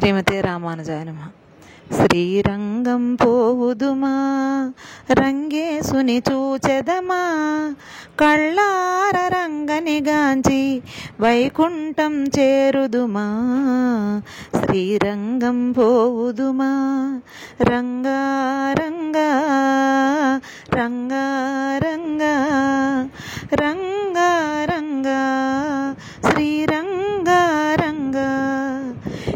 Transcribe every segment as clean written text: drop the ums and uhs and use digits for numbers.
శ్రీమతే రామానుజాయ నమః. శ్రీరంగం పోవుదుమా రంగేసుని చూచెదమా, కళ్ళార రంగనిగాంచి వైకుంఠం చేరుదుమా. శ్రీరంగం పోవుదుమా రంగా రంగా రంగా రంగా రంగా రంగా శ్రీరంగా రంగా.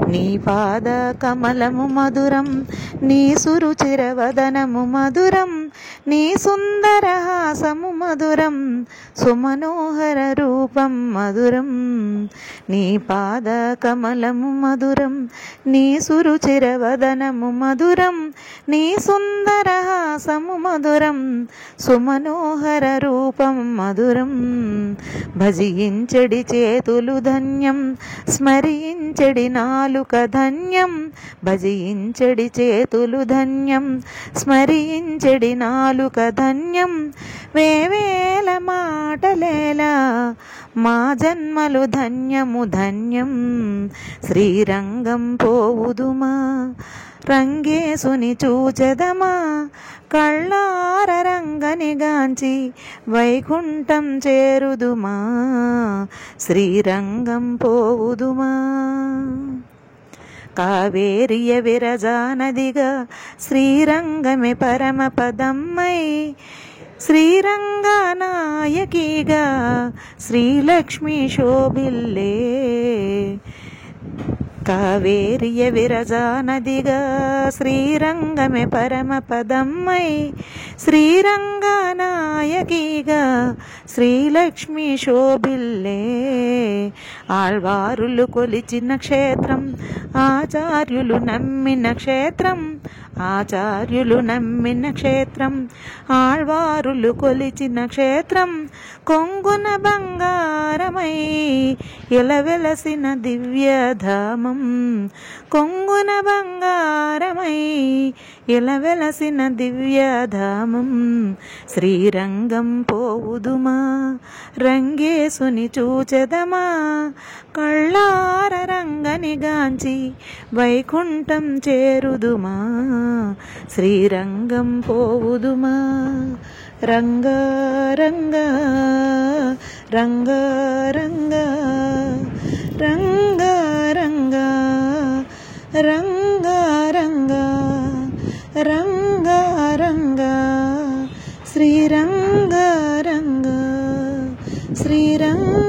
నీ పాద కమలము మధురం, నీ సురుచిరవదనము మధురం, నీ సుందరహాసము మధురం, సుమనోహర రూపం మధురం. నీ పాద కమలము మధురం, నీ సురుచిరవదనము మధురం, నీ సుందరహాసము మధురం, సుమనోహర రూపం మధురం. భజించెడి చేతులు ధన్యం, స్మరించెడి నాలుక ధన్యం. భజించెడి చేతులు ధన్యం, స్మరించెడి నాలుక ధన్యం. వేవేల మాటలేలా మా జన్మలు ధన్యము ధన్యం. శ్రీరంగం పోవుదుమా రంగేసుని చూచెదమా, కళ్ళార రంగనిగాంచి వైకుంఠం చేరుదుమా. శ్రీరంగం పోవుదుమా. కావేరియ విరజానదిగా శ్రీరంగమే పరమపదమ్మై, శ్రీరంగనాయకిగా శ్రీలక్ష్మి శోభిల్లే. కావేరియ విరజానదిగా శ్రీరంగమే పరమపదమ్మై, శ్రీరంగనాయకిగా శ్రీలక్ష్మి శోభిల్లే. ఆళ్వారులు కొలిచిన క్షేత్రం, ఆచార్యులు నమ్మిన క్షేత్రం. ఆచార్యులు నమ్మిన క్షేత్రం, ఆళ్వారులు కొలిచిన క్షేత్రం. కొంగున బంగారమై ఇలవెలసిన దివ్యధామం. కొంగున బంగారమై ఇలవెలసిన దివ్యధామం. శ్రీరంగం పోవుదుమా రంగేసుని చూచెదమా, కళ్ళార రంగనిగాంచి వైకుంఠం చేరుదుమా. శ్రీరంగం పోవుదుమా రంగా రంగా రంగా రంగా రంగా రంగా రంగా రంగా రంగా రంగా శ్రీరంగా రంగా శ్రీరంగా.